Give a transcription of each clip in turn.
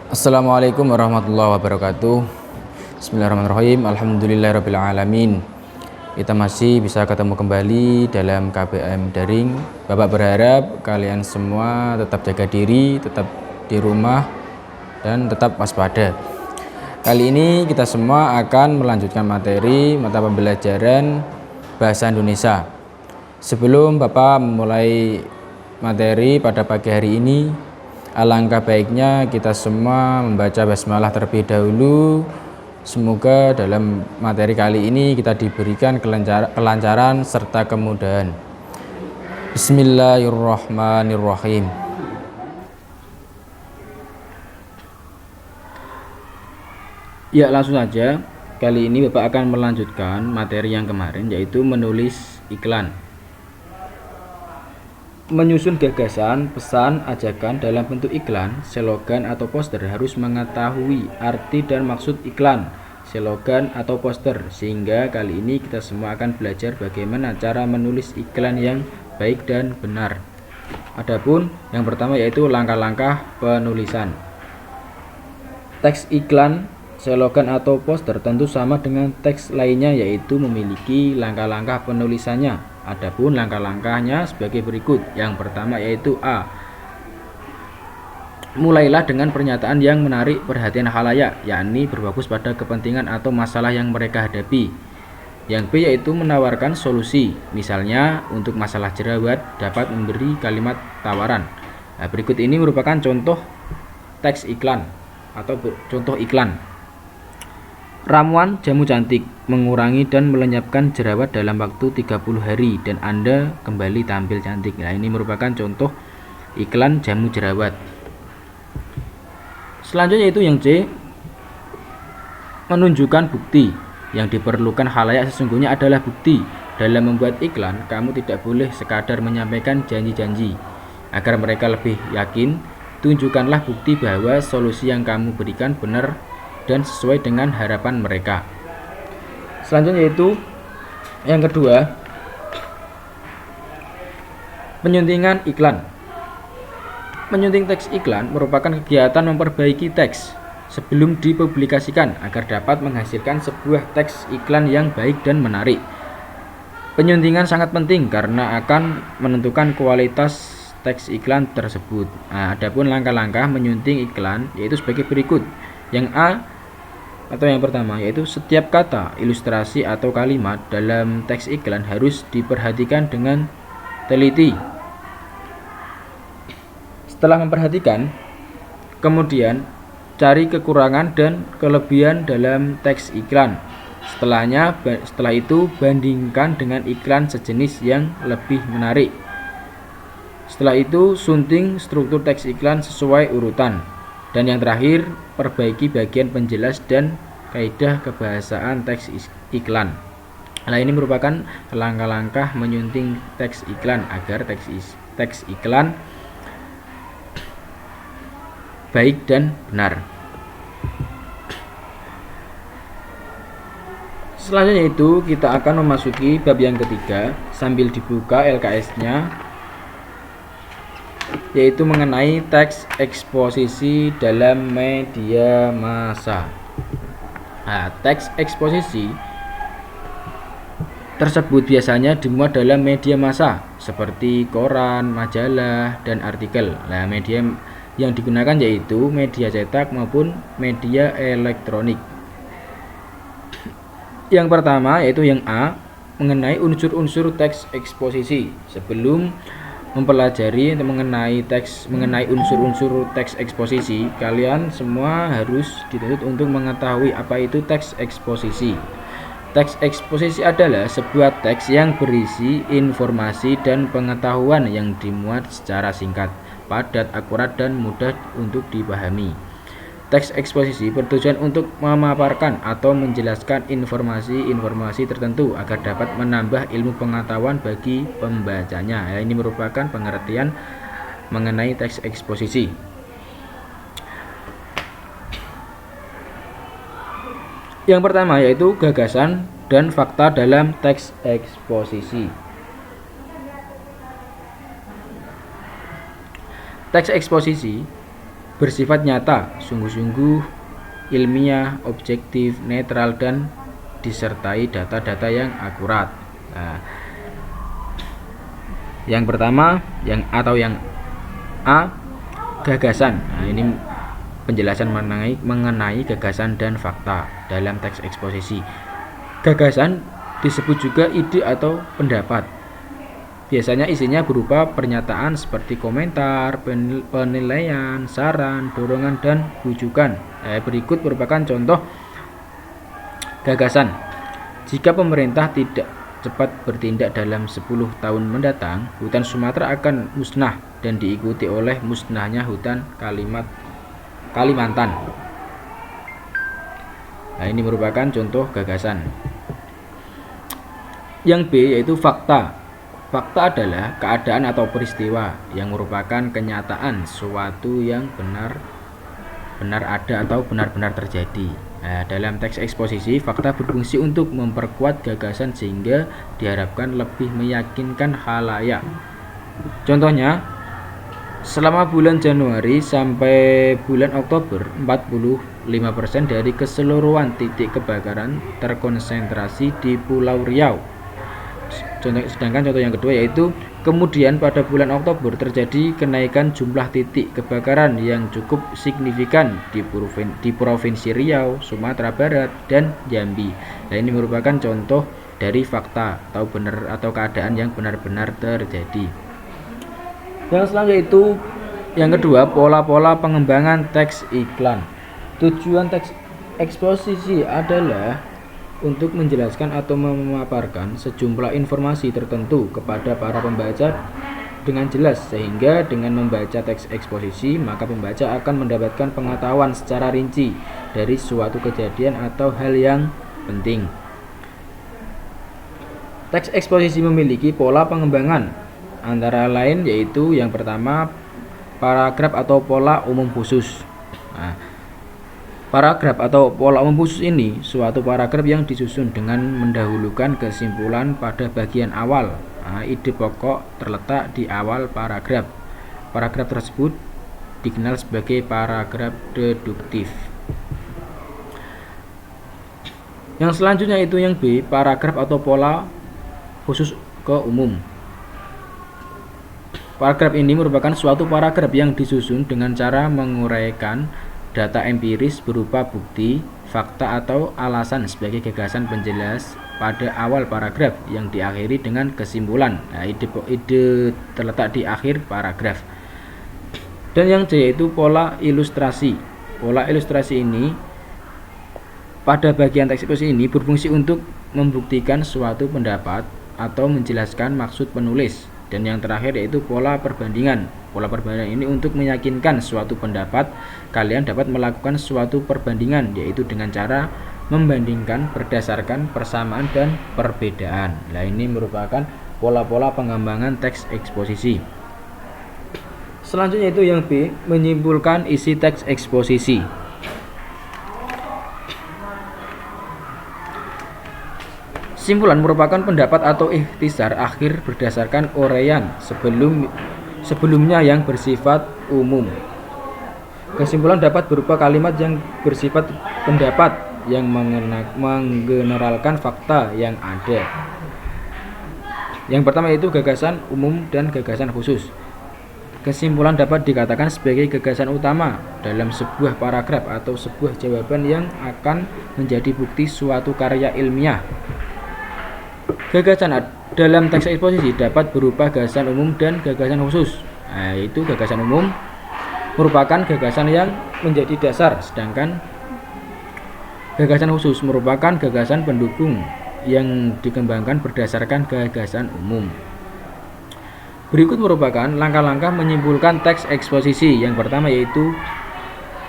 Assalamualaikum warahmatullahi wabarakatuh. Bismillahirrahmanirrahim. Alhamdulillahirabbil alamin. Kita masih bisa ketemu kembali dalam KBM daring. Bapak berharap kalian semua tetap jaga diri, tetap di rumah dan tetap waspada. Kali ini kita semua akan melanjutkan materi mata pembelajaran bahasa Indonesia. Sebelum Bapak memulai materi pada pagi hari ini, alangkah baiknya kita semua membaca basmalah terlebih dahulu. Semoga dalam materi kali ini kita diberikan kelancaran serta kemudahan. Bismillahirrahmanirrahim. Ya, langsung saja. Kali ini Bapak akan melanjutkan materi yang kemarin, yaitu menulis iklan. Menyusun gagasan, pesan, ajakan dalam bentuk iklan, slogan atau poster harus mengetahui arti dan maksud iklan, slogan atau poster. Sehingga kali ini kita semua akan belajar bagaimana cara menulis iklan yang baik dan benar. Adapun yang pertama yaitu langkah-langkah penulisan. Teks iklan, slogan atau poster tentu sama dengan teks lainnya, yaitu memiliki langkah-langkah penulisannya. Adapun langkah-langkahnya sebagai berikut. Yang pertama yaitu A. Mulailah dengan pernyataan yang menarik perhatian khalayak, yakni berfokus pada kepentingan atau masalah yang mereka hadapi. Yang B yaitu menawarkan solusi. Misalnya untuk masalah jerawat dapat memberi kalimat tawaran. Nah, berikut ini merupakan contoh teks iklan atau contoh iklan. Ramuan jamu cantik mengurangi dan melenyapkan jerawat dalam waktu 30 hari dan Anda kembali tampil cantik. Nah, ini merupakan contoh iklan jamu jerawat. Selanjutnya itu yang C, menunjukkan bukti. Yang diperlukan khalayak sesungguhnya adalah bukti. Dalam membuat iklan, kamu tidak boleh sekadar menyampaikan janji-janji. Agar mereka lebih yakin, tunjukkanlah bukti bahwa solusi yang kamu berikan benar dan sesuai dengan harapan mereka. Selanjutnya yaitu yang kedua, penyuntingan iklan. Menyunting teks iklan merupakan kegiatan memperbaiki teks sebelum dipublikasikan agar dapat menghasilkan sebuah teks iklan yang baik dan menarik. Penyuntingan sangat penting karena akan menentukan kualitas teks iklan tersebut. Nah, adapun langkah-langkah menyunting iklan yaitu sebagai berikut. Yang A atau yang pertama yaitu setiap kata, ilustrasi atau kalimat dalam teks iklan harus diperhatikan dengan teliti. Setelah memperhatikan, kemudian cari kekurangan dan kelebihan dalam teks iklan. Setelah itu bandingkan dengan iklan sejenis yang lebih menarik. Setelah itu sunting struktur teks iklan sesuai urutan. Dan yang terakhir, perbaiki bagian penjelas dan kaidah kebahasaan teks iklan. Nah, ini merupakan langkah-langkah menyunting teks iklan agar teks iklan baik dan benar. Selanjutnya itu kita akan memasuki bab yang ketiga sambil dibuka LKS-nya, yaitu mengenai teks eksposisi dalam media massa. Nah, teks eksposisi tersebut biasanya dimuat dalam media massa seperti koran, majalah, dan artikel. Nah, media yang digunakan yaitu media cetak maupun media elektronik. Yang pertama yaitu yang A, mengenai unsur-unsur teks eksposisi. Sebelum mempelajari mengenai unsur-unsur teks eksposisi, kalian semua harus dituntut untuk mengetahui apa itu teks eksposisi. Teks eksposisi adalah sebuah teks yang berisi informasi dan pengetahuan yang dimuat secara singkat, padat, akurat, dan mudah untuk dipahami. Teks eksposisi bertujuan untuk memaparkan atau menjelaskan informasi-informasi tertentu agar dapat menambah ilmu pengetahuan bagi pembacanya. Ini merupakan pengertian mengenai teks eksposisi. Yang pertama yaitu gagasan dan fakta dalam teks eksposisi. Teks eksposisi bersifat nyata, sungguh-sungguh, ilmiah, objektif, netral, dan disertai data-data yang akurat. Nah, yang pertama, yang A, gagasan. Nah, ini penjelasan mengenai gagasan dan fakta dalam teks eksposisi. Gagasan disebut juga ide atau pendapat. Biasanya isinya berupa pernyataan seperti komentar, penilaian, saran, dorongan, dan rujukan. Berikut merupakan contoh gagasan. Jika pemerintah tidak cepat bertindak dalam 10 tahun mendatang, hutan Sumatera akan musnah dan diikuti oleh musnahnya hutan Kalimantan. Nah, ini merupakan contoh gagasan. Yang B yaitu fakta. Fakta adalah keadaan atau peristiwa yang merupakan kenyataan suatu yang benar ada atau benar-benar terjadi. Nah, dalam teks eksposisi, fakta berfungsi untuk memperkuat gagasan sehingga diharapkan lebih meyakinkan khalayak. Contohnya, selama bulan Januari sampai bulan Oktober, 45% dari keseluruhan titik kebakaran terkonsentrasi di Pulau Riau. Sedangkan contoh yang kedua yaitu kemudian pada bulan Oktober terjadi kenaikan jumlah titik kebakaran yang cukup signifikan di Provinsi Riau, Sumatera Barat, dan Jambi. Nah, ini merupakan contoh dari fakta atau keadaan yang benar-benar terjadi. Yang selanjutnya itu yang kedua, pola-pola pengembangan teks iklan. Tujuan teks eksposisi adalah untuk menjelaskan atau memaparkan sejumlah informasi tertentu kepada para pembaca dengan jelas, sehingga dengan membaca teks eksposisi maka pembaca akan mendapatkan pengetahuan secara rinci dari suatu kejadian atau hal yang penting. Teks eksposisi memiliki pola pengembangan antara lain yaitu yang pertama, paragraf atau pola umum khusus. Paragraf atau pola umum khusus ini suatu paragraf yang disusun dengan mendahulukan kesimpulan pada bagian awal. Ide pokok terletak di awal paragraf. Paragraf tersebut dikenal sebagai paragraf deduktif. Yang selanjutnya itu yang B, paragraf atau pola khusus ke umum. Paragraf ini merupakan suatu paragraf yang disusun dengan cara menguraikan data empiris berupa bukti, fakta, atau alasan sebagai gagasan penjelas pada awal paragraf yang diakhiri dengan kesimpulan. Nah, ide terletak di akhir paragraf. Dan yang C yaitu pola ilustrasi. Pola ilustrasi ini pada bagian teks eksposisi ini berfungsi untuk membuktikan suatu pendapat atau menjelaskan maksud penulis. Dan yang terakhir yaitu pola perbandingan. Pola perbandingan ini untuk meyakinkan suatu pendapat, kalian dapat melakukan suatu perbandingan, yaitu dengan cara membandingkan berdasarkan persamaan dan perbedaan. Nah, ini merupakan pola-pola pengembangan teks eksposisi. Selanjutnya itu yang B, menyimpulkan isi teks eksposisi. Simpulan merupakan pendapat atau ikhtisar akhir berdasarkan uraian sebelumnya yang bersifat umum. Kesimpulan dapat berupa kalimat yang bersifat pendapat yang menggeneralkan fakta yang ada. Yang pertama yaitu gagasan umum dan gagasan khusus. Kesimpulan dapat dikatakan sebagai gagasan utama dalam sebuah paragraf atau sebuah jawaban yang akan menjadi bukti suatu karya ilmiah. Gagasan dalam teks eksposisi dapat berupa gagasan umum dan gagasan khusus. Nah, itu gagasan umum merupakan gagasan yang menjadi dasar, sedangkan gagasan khusus merupakan gagasan pendukung yang dikembangkan berdasarkan gagasan umum. Berikut merupakan langkah-langkah menyimpulkan teks eksposisi. Yang pertama yaitu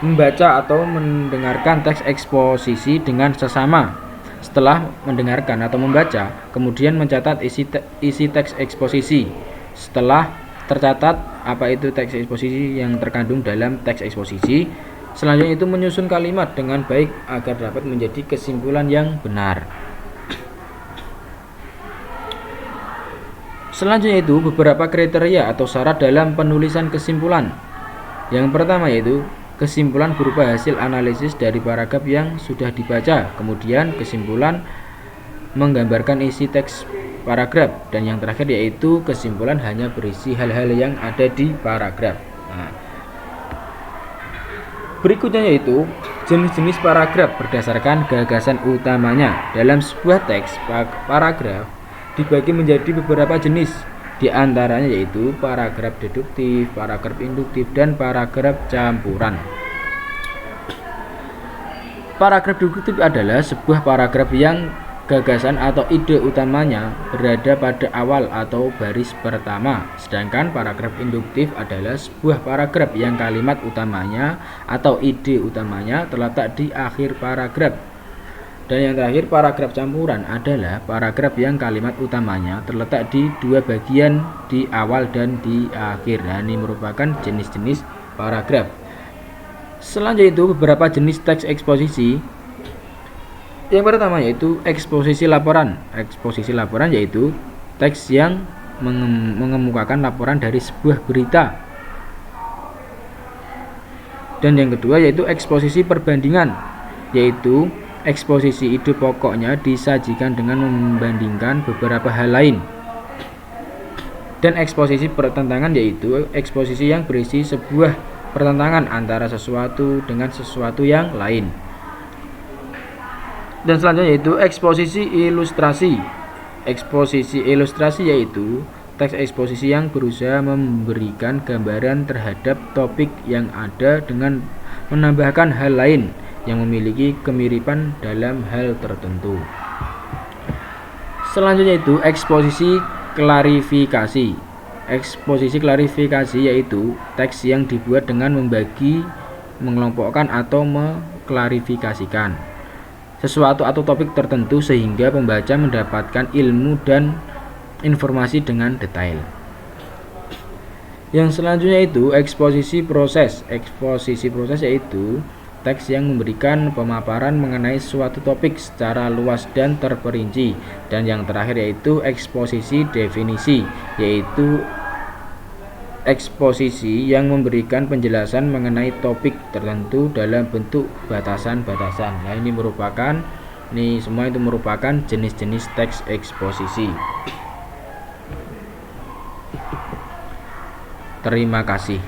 membaca atau mendengarkan teks eksposisi dengan sesama. Setelah mendengarkan atau membaca, kemudian mencatat isi teks eksposisi. Setelah tercatat apa itu teks eksposisi yang terkandung dalam teks eksposisi, selanjutnya itu menyusun kalimat dengan baik agar dapat menjadi kesimpulan yang benar. Selanjutnya itu beberapa kriteria atau syarat dalam penulisan kesimpulan. Yang pertama yaitu kesimpulan berupa hasil analisis dari paragraf yang sudah dibaca. Kemudian kesimpulan menggambarkan isi teks paragraf, dan yang terakhir yaitu kesimpulan hanya berisi hal-hal yang ada di paragraf. Nah, berikutnya yaitu jenis-jenis paragraf berdasarkan gagasan utamanya. Dalam sebuah teks paragraf dibagi menjadi beberapa jenis, di antaranya yaitu paragraf deduktif, paragraf induktif, dan paragraf campuran. Paragraf deduktif adalah sebuah paragraf yang gagasan atau ide utamanya berada pada awal atau baris pertama, sedangkan paragraf induktif adalah sebuah paragraf yang kalimat utamanya atau ide utamanya terletak di akhir paragraf. Dan yang terakhir, paragraf campuran adalah paragraf yang kalimat utamanya terletak di dua bagian, di awal dan di akhir. Nah, ini merupakan jenis-jenis paragraf. Selanjutnya itu beberapa jenis teks eksposisi. Yang pertama yaitu eksposisi laporan. Eksposisi laporan yaitu teks yang mengemukakan laporan dari sebuah berita. Dan yang kedua yaitu eksposisi perbandingan, yaitu eksposisi ide pokoknya disajikan dengan membandingkan beberapa hal lain. Dan eksposisi pertentangan yaitu eksposisi yang berisi sebuah pertentangan antara sesuatu dengan sesuatu yang lain. Dan selanjutnya yaitu eksposisi ilustrasi. Eksposisi ilustrasi yaitu teks eksposisi yang berusaha memberikan gambaran terhadap topik yang ada dengan menambahkan hal lain yang memiliki kemiripan dalam hal tertentu. Selanjutnya itu eksposisi klarifikasi. Eksposisi klarifikasi yaitu teks yang dibuat dengan membagi, mengelompokkan atau mengklarifikasikan sesuatu atau topik tertentu sehingga pembaca mendapatkan ilmu dan informasi dengan detail. Yang selanjutnya itu eksposisi proses. Eksposisi proses yaitu teks yang memberikan pemaparan mengenai suatu topik secara luas dan terperinci. Dan yang terakhir yaitu eksposisi definisi, yaitu eksposisi yang memberikan penjelasan mengenai topik tertentu dalam bentuk batasan-batasan. Nah, semua itu merupakan jenis-jenis teks eksposisi. Terima kasih.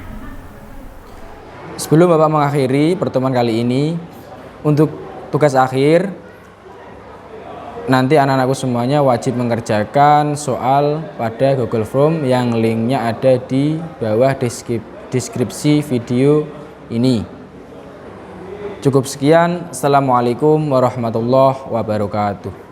Sebelum Bapak mengakhiri pertemuan kali ini, untuk tugas akhir, nanti anak-anakku semuanya wajib mengerjakan soal pada Google Form yang linknya ada di bawah deskripsi video ini. Cukup sekian. Assalamualaikum warahmatullahi wabarakatuh.